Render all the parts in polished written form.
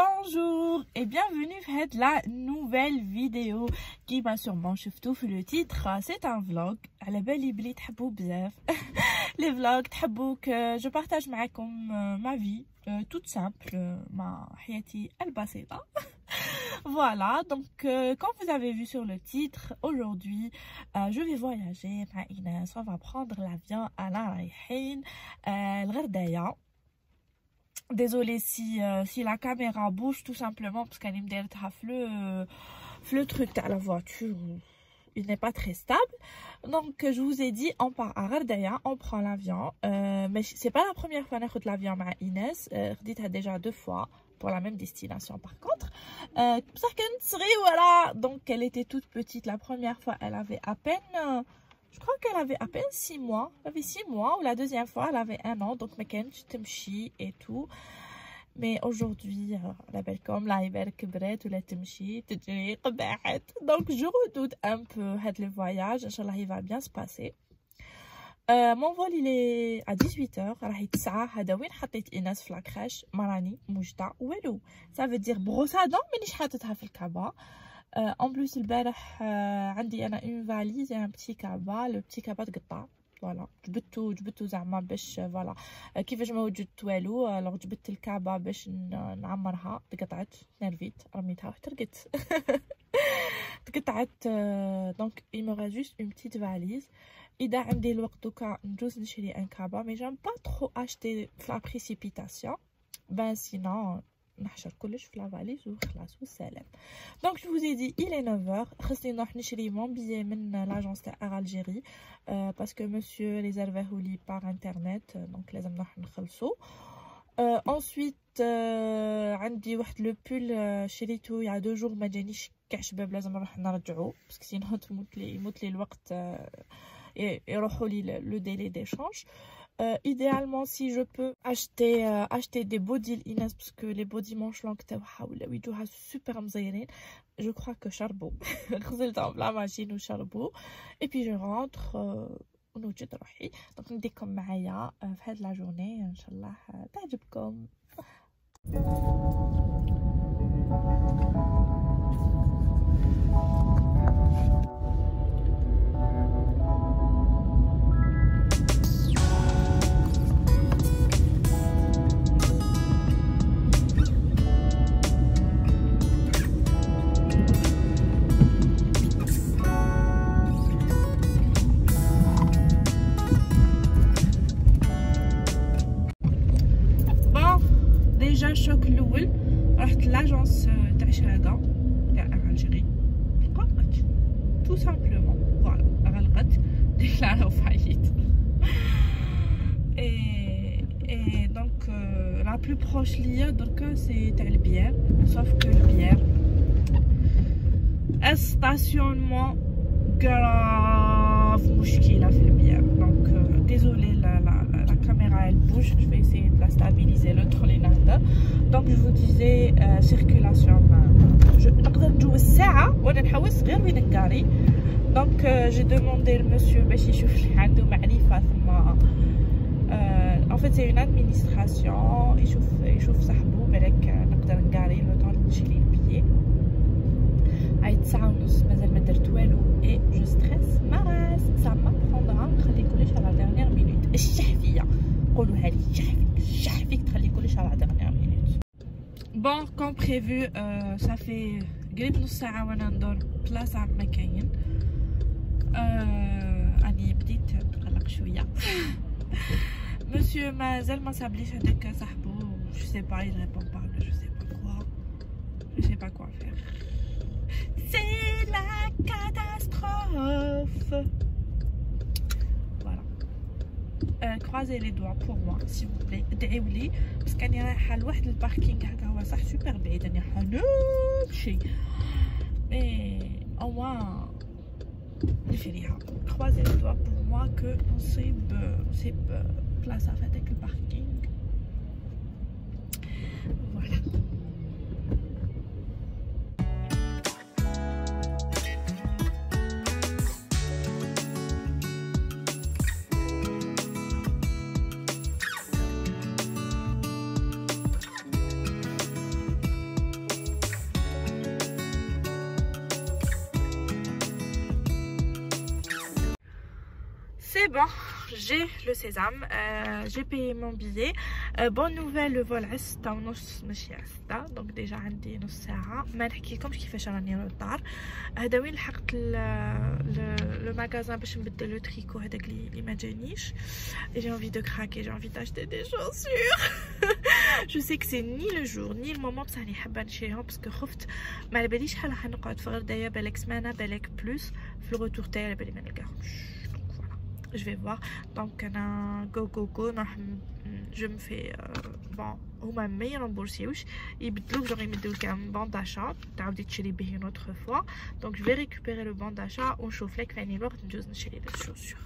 Bonjour et bienvenue à la nouvelle vidéo qui m'a sûrement شفتو في le titre. C'est un vlog على بالي بلي تحبوا بزاف les vlogs تحبوا que je partage معكم ma vie toute simple, ma حياتي البسيطة. Voilà, donc comme vous avez vu sur le titre, aujourd'hui je vais voyager مع Inès. On va prendre l'avion à la رايحين الغرداية. Désolée si la caméra bouge tout simplement parce qu'elle me le truc à la voiture, il n'est pas très stable. Donc je vous ai dit on part à Gherdaya, on prend l'avion, mais c'est pas la première fois que je l'avion avec Inès, je déjà 2 fois pour la même destination par contre. Voilà, donc elle était toute petite la première fois, elle avait à peine je crois qu'elle avait à peine 6 mois. Elle avait 6 mois, ou la deuxième fois, elle avait 1 an. Donc, ma كانتش تمشي et tout. Mais aujourd'hui, la belle comme la يبارك كبرت ولا تمشي تجري قبعت. Donc, je redoute un peu le voyage. Inch'Allah, il va bien se passer. Mon vol, il est à 18h. راهي 9 هذا وين حطيت إيناس في لاكراش مراني موجدة والو. Ça veut dire brosse à dents مانيش حاطتها في الكعبة. En plus البارح عندي انا une valise et un petit cabas. Le petit cabas تقطع فوالا جبدتو زعما باش فوالا كيفاش ما وجدت والو. الوغ جبدت الكعبة باش نعمرها تقطعت نرفيت رميتها وحترقت تقطعت. دونك il me reste juste une petite valise. اذا عندي الوقت دوكا نجوز نشري ان كعبة mais j'aime pas trop acheter في la précipitation. Ben sinon نحشر كلش في لافاليز وخلاص والسلام. دونك جو vous ai dit il est 9h. خصني نروح نشري مون بيي من لاجونس تاع اير الجيري باسكو مسيو ريزيرفيهولي باغ انترنت دونك لازم نروح نخلصو. ensuite عندي واحد لو بول شريتو يا 2 جور ما جانيش كاع شباب لازم نروح نرجعو باسكو سينو يموت لي الوقت يروحوا لي لو ديلي d'échange. Idéalement si je peux acheter des body Inès parce que les body manches longues تاعها ولاو يجوها super مزيرين. Je crois que شربوا غسلتهم بلا ماشين وشربوا et puis je rentre ونوجد روحي. دونك نديكم معايا في هاد لا جورني ان شاء الله تعجبكم. الشوك الاول رحت لاجونس تاع شراكه تاع الجيري غلقت تو سامبلومون فوالا غلقت ديكلارو فايت اي دونك لا بلو بروش ليا دركا سي تاع البيير سوف كو البيير استاسيونمون غراف مشكله في البيير. دونك ديزولي la caméra elle bouge, je vais essayer de la stabiliser le trollinade. Donc je vous disais circulation نقدر نجوز ساعة وانا نحوس غير وين نقاري. Donc j'ai demandé le monsieur باش يشوف لي عنده معرفة ثم en fait c'est une administration يشوف صاحبو بالك نقدر نقاري لو طون نشري البيي. هاي 9:30 مازال ما درت والو et je stresse ma race. ça m'apprendra نخلي كلش على dernière minute. الشحفية قولوها لي الشح فيك تخلي كلش على dernière minute. Bon comme prévu ça fait قريب نص ساعة وانا ندور بلاصة ما كاين. اني بديت نقلق شوية. monsieur مازال ما صابليش هذاك صاحبو. je sais pas il répond pas je sais pas quoi faire. C'est la catastrophe. Voilà. Croisez les doigts pour moi s'il vous plaît. ادعيوا لي بس كاني رايحه لواحد الباركينغ هكا هو صح سوبر بعيد راني رايحه نمشي مي او موان نفريها. croisez les doigts pour moi que نصيب بلاصه في هذاك الباركينغ. voilà. c'est bon, j'ai le sésame, j'ai payé mon billet. Bonne nouvelle, le vol est à 6:30 ماشي 6. Donc déjà عندي نص ساعة. ما نحكيلكمش كيفاش راني روطار. هذا وين لحقت le magasin باش نبدل لو تريكو هذاك اللي ما جانيش. Et j'ai envie de craquer, j'ai envie d'acheter des chaussures. Je sais que c'est ni le jour ni le moment بصح راني حابة نشريهم باسكو خفت ما على باليش شحال راح نقعد في غردايا، بالك سمانة بالك بلوس في الروتور تاعي على بالي ما نلقاهمش. Je vais voir. Donc go je me fais bon هما ما يرمبورسيوش يبدلوك جونغ يمدولك ان بون داشا تعاودي تشري به une autre fois. Donc je vais récupérer le bon d'achat ونشوف لك فاني الوقت نجوز نشري لي الشوسور.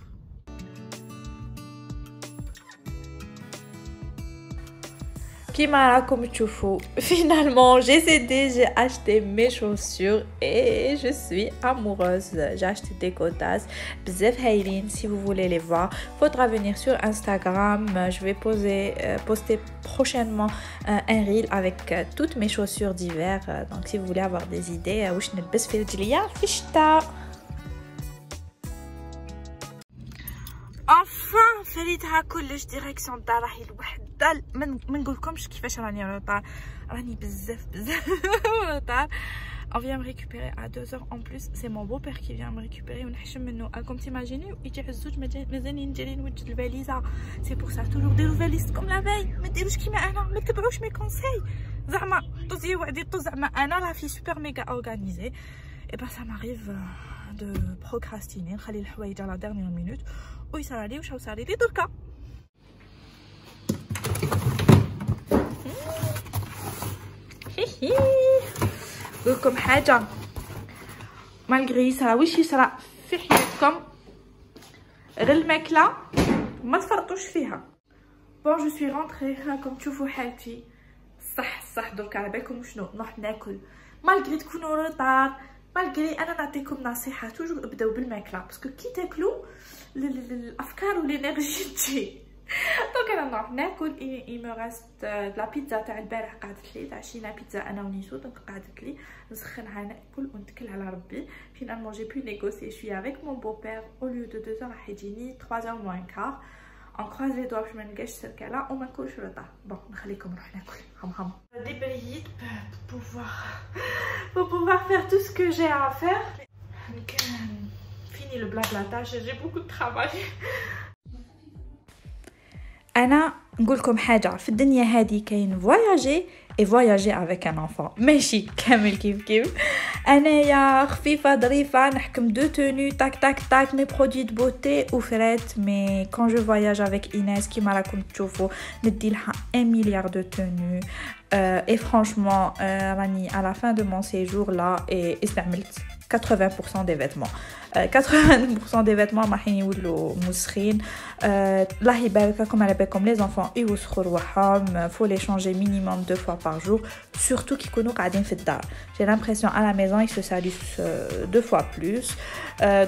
Comme tu fous, finalement j'ai cédé, j'ai acheté mes chaussures et je suis amoureuse. J'ai acheté des godasses bzef haylin. Si vous voulez les voir, faudra venir sur Instagram. Je vais poster prochainement un reel avec toutes mes chaussures d'hiver. Donc si vous voulez avoir des idées, واش نلبس في رجليا في الشتاء. Enfin فريتها كلش ديريكسيون الدار راهي الوحده. ما نقولكمش كيفاش راني روطار، راني بزاف روطار. On vient me récupérer à 2h en plus. C'est mon beau-père qui vient me récupérer. ونحشم منه. Comme t'imagines يجي الزوج مازالين جايين نوجد الفاليزه. C'est pour ça toujours ديروا فاليز كوم لا في. ما ديروش كيما انا، ما تبعوش مي كونساي. زعما طوزي وعدي طوز زعما انا راه في سوبر ميغا اورغانيزي. Et ben ça m'arrive de procrastiner نخلي الحوايج على dernière minute ويصرى لي واش صار لي دركا. نقولكم حاجه مالغري صرا واش يصرى في حياتكم غير الماكله ما تفرطوش فيها. بون جو سوي رونطري راكم تشوفوا حالتي صح درك على بالكم شنو نروح ناكل مالغري تكونوا روطار. مالغري انا نعطيكم نصيحه توجور ابداو بالماكله باسكو كي تاكلوا الافكار والانرجي تجي. دونك انا نروح ناكل. اي مو ريست لا بيتزا تاع البارح قعدت لي عشينا بيتزا انا ونيسو. دونك قعدت لي نسخنها ناكل ونتكل على ربي. فينالمون جي بو نيغوسي شويه افيك مون بو بير او ليو دو 2h راح يجيني 3h موان كار. On croise les doigts باش ما نلقاش سركله وما نكونش روطار. بون نخليكم نروح ناكل هم ديبرييت pour pouvoir faire tout ce que j'ai à faire. Fini le blablatage, j'ai beaucoup de travail. انا نقولكم حاجه في الدنيا هذه كاين فواياجي اي فواياجي افيك ان انفون ماشي كامل كيف انايا خفيفه ظريفه نحكم دو توني تاك مي برودوي دو بوتي وفرات. مي كون جو فواياج افيك ايناس كيما راكم تشوفوا ندي لها 1 مليار دو توني. et franchement راني à la fin de mon séjour là et استعملت 80% des vêtements. 80% des vêtements راح يولوا مسخين. الله يبارككم على بالكم les enfants يوسخوا رواحهم. faut les changer minimum 2 fois par jour surtout كي يكونوا قاعدين في الدار. j'ai l'impression à la maison ils se salissent 2 fois plus.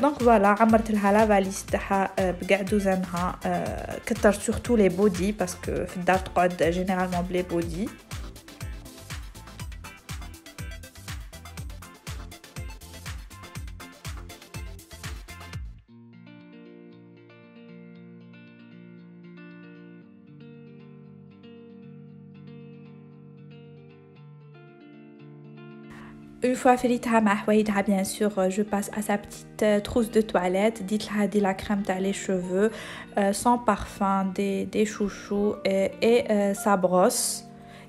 donc voilà عمرت لها لا فاليز تاعها بكاع دوزانها. كثرت surtout les body parce que في الدار تقعد généralement بلي body. Une fois فريتها مع حوايجها bien sûr je passe à sa petite trousse de toilette. ديت لها دي la crème تاع les cheveux sans parfum des chouchous et sa brosse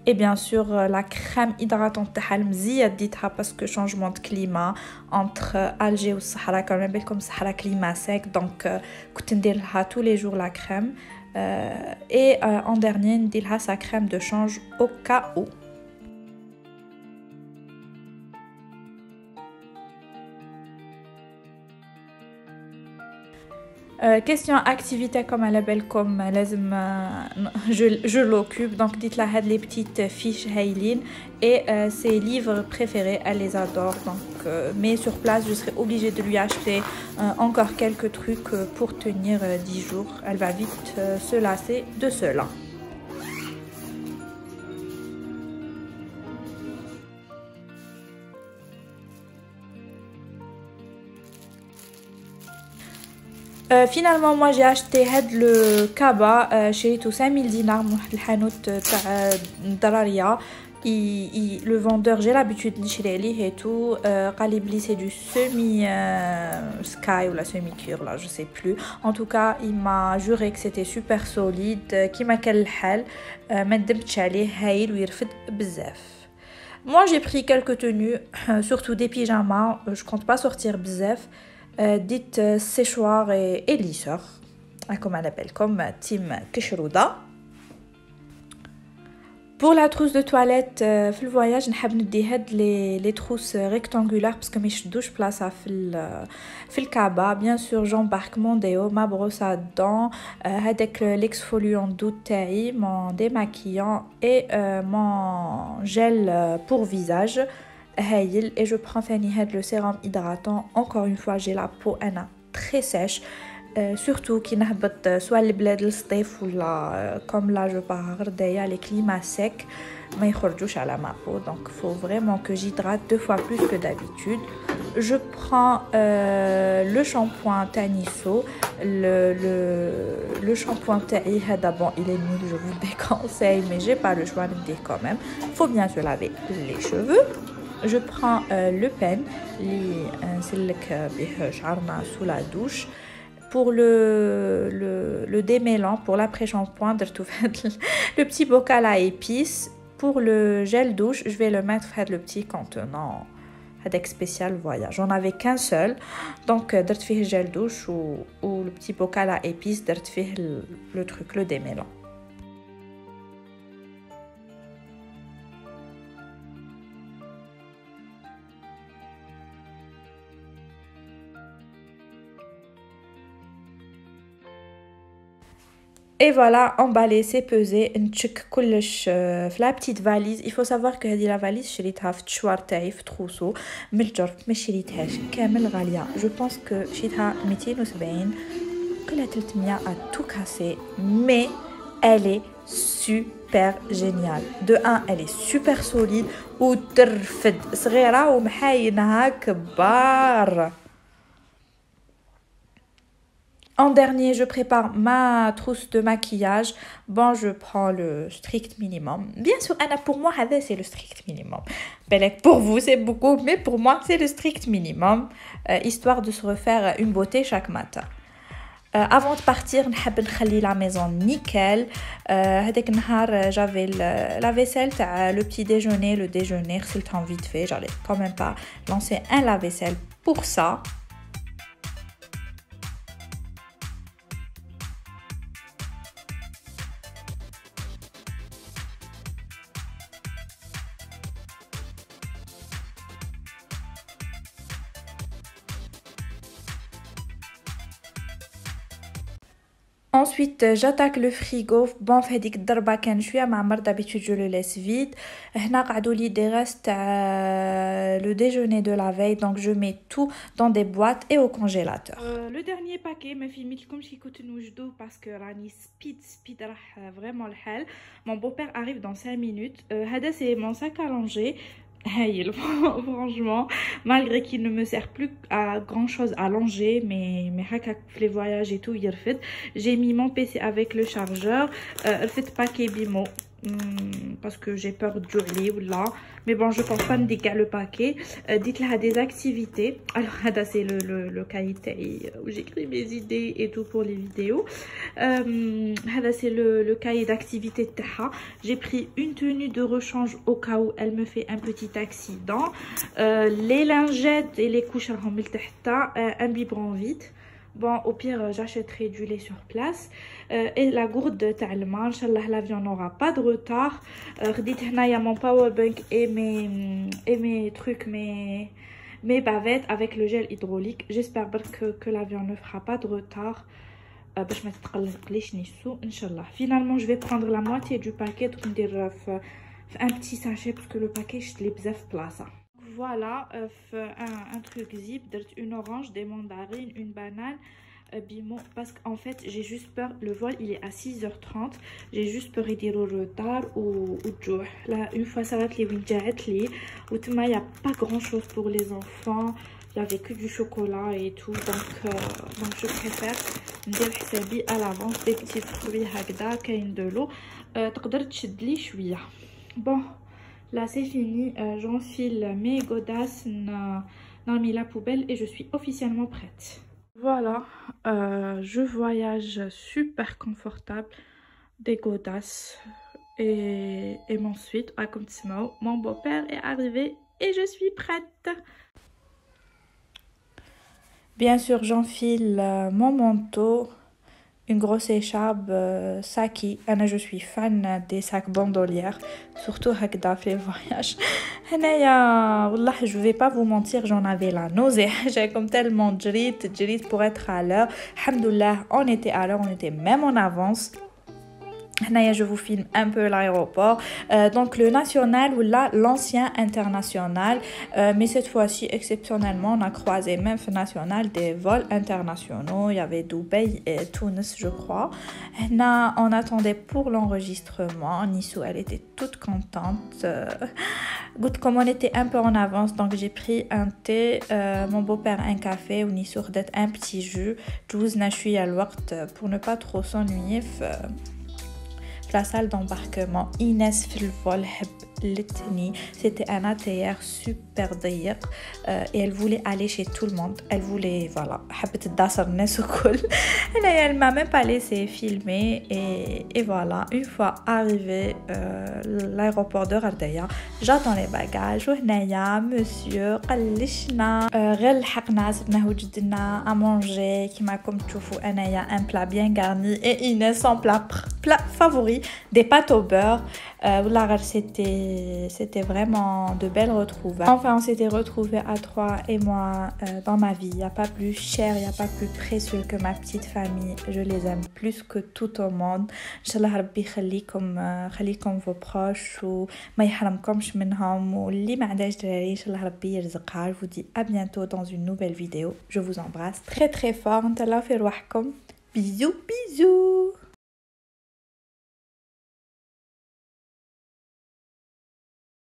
et bien sûr la crème hydratante تاعها المزية ديتها parce que changement de climat entre Alger والصحراء كما بالكم الصحراء climat sec donc كنت ندير لها tous les jours la crème et en dernier ندير لها sa crème de change au cas où. question activité comme à la belle comme لازم je l'occupe donc dites là had les petites fiches Haylin et ses livres préférés elle les adore donc mais sur place je serai obligée de lui acheter encore quelques trucs pour tenir 10 jours. Elle va vite se lasser de cela. Finalement, moi j'ai acheté le kaba chez 5000 dinars من واحد الحانوت تاع الدراريه. Le vendeur, j'ai l'habitude de l'acheter et tout. Calibli, c'est du semi sky ou la semi cure là, je sais plus. En tout cas, il m'a juré que c'était super solide. Qui m'a quel hal, ما ندمتش عليه هايل ويرفد بزاف. Moi, j'ai pris quelques tenues, surtout des pyjamas. Je compte pas sortir bzef. Dites séchoir et lisseur, comme on l'appelle, comme Team Kishrouda. Pour la trousse de toilette, في الvoyage نحب ندي هاد les trousses rectangulaires parce que ما يشدوش بلاصه في الكعبه. Bien sûr, j'embarque mon déo, ma brosse à dents, هذاك l'exfoliant doux تاعي, mon démaquillant et mon gel pour visage. Et je prends le sérum hydratant. Encore une fois, j'ai la peau très sèche. Surtout qui n'habite soit les bleds le stéf ou comme là je parle d'ailleurs les climats secs mais à la ma peau, donc il faut vraiment que j'hydrate 2 fois plus que d'habitude. Je prends le shampoing Taniso, le shampoing Taï. Bon, il est nul, je vous le déconseille, mais j'ai pas le choix de le dire quand même. Faut bien se laver les cheveux. Je prends le pen, sous la douche. Pour le démêlant, pour l'après-shampoing, le petit bocal à épices. Pour le gel douche, je vais le mettre dans le petit contenant avec spécial voyage. J'en avais qu'un seul, donc dart fih gel douche ou le petit bocal à épices, dart fih le truc, le démêlant. Et voilà, emballé, c'est pesé. نتشك كلش في la petite valise. Il faut savoir que هذه la valise شريتها في التشوار تاعي في تروسو من الجرب، ما شريتهاش كامل غاليه. Je pense que شريتها 270 قلها 300 à tout casser, mais elle est super géniale. De 1, elle est super solide وترفد صغيره ومحاينها كبار. En dernier, je prépare ma trousse de maquillage. Bon, je prends le strict minimum. Bien sûr, Anna, pour moi, c'est le strict minimum. Pour vous, c'est beaucoup, mais pour moi, c'est le strict minimum. Histoire de se refaire une beauté chaque matin. Avant de partir, نحب نخلي la maison nickel. هذاك النهار j'avais la vaisselle تاع le petit déjeuner, le déjeuner, غسلتهم vite fait. J'allais quand même pas lancer un lave-vaisselle pour ça. Ensuite, j'attaque le frigo. Bon, fait dik darba kan شويه معمر, d'habitude je le laisse vide. هنا قعدوا لي des restes le déjeuner de la veille, donc je mets tout dans des boîtes et au congélateur. Le dernier paquet ما فيلميتلكمش كي كنت نوجدو parce que راني speed راح vraiment الحال. Mon beau-père arrive dans 5 minutes. هذا c'est mon sac à langer. Franchement, malgré qu'il ne me sert plus à grand chose à langer, mais les voyages et tout, j'ai mis mon PC avec le chargeur, fait paquet bimo. Parce que j'ai peur de jouer ou là, mais bon, je pense pas me dégager le paquet. Dites-là des activités. Alors là, c'est le cahier où j'écris mes idées et tout pour les vidéos. Là, c'est le cahier d'activités de Taha. J'ai pris une tenue de rechange au cas où elle me fait un petit accident. Les lingettes et les couches un biberon vide. Bon, au pire, j'achèterai du lait sur place. Et la gourde de Talma. Inch'Allah, l'avion n'aura pas de retard. Dites, il y a mon powerbank et mes trucs, mes bavettes avec le gel hydraulique. J'espère que l'avion ne fera pas de retard. Finalement, je vais prendre la moitié du paquet. Donc, un petit sachet parce que le paquet, je l'ai bzaf place. Voilà, un truc zip, une orange, des mandarines, une banane, bimon, parce qu'en fait j'ai juste peur, le vol il est à 6h30, j'ai juste peur d'y au retard ou là une fois ça va les il n'y a pas grand chose pour les enfants, il y avait que du chocolat et tout, donc je préfère ندير حسابي à l'avance des petits fruits هكذا كاين de l'eau تقدر تشد لي شويه. Bon, là c'est fini, j'enfile mes godasses, j'ai mis la poubelle et je suis officiellement prête. Voilà, je voyage super confortable, des godasses et mon suite à Komtsmao. Mon beau-père est arrivé et je suis prête. Bien sûr, j'enfile mon manteau, une grosse écharpe Saki. Je suis fan des sacs bandolières, surtout هكذا في les voyages. Wallah, je vais pas vous mentir, j'en avais la nausée. J'ai comme tellement جريت pour être à l'heure. Alhamdoulilah, on était à l'heure, on était même en avance. Je vous filme un peu l'aéroport, donc le national ou l'ancien international, mais cette fois-ci exceptionnellement on a croisé même national des vols internationaux. Il y avait Dubaï et Tunis, je crois. On attendait pour l'enregistrement. Nissou, elle était toute contente. Comme on était un peu en avance, donc j'ai pris un thé, mon beau-père un café, ou Nissou d'être un petit jus. Je suis à l'ouest pour ne pas trop s'ennuyer. La salle d'embarquement, Inès Filvol Litni, c'était un ATR super ضيق et elle voulait aller chez tout le monde. Elle voulait, voilà, حبت تداسر الناس وكل. Elle m'a même pas laissé filmer et voilà, une fois arrivé l'aéroport de Ardaya, j'attends les bagages وهنايا monsieur قلشنا غير لحقنا صرنا وجدنا à manger كما راكم تشوفوا انايا un plat bien garni et Inès son plat favori, des pâtes au beurre. C'était vraiment de belles retrouvailles. Enfin, on s'était retrouvés à 3 et moi dans ma vie. Il n'y a pas plus cher, il n'y a pas plus précieux que ma petite famille. Je les aime plus que tout au monde. Inch'Allah Rabbi خليكم vos proches وما يحرمكمش منهم واللي ما عندهاش دراري Inch'Allah Rabbi يرزقها. Je vous dis à bientôt dans une nouvelle vidéo. Je vous embrasse très très fort. Ntallah fi rwahkom. Bisous bisous.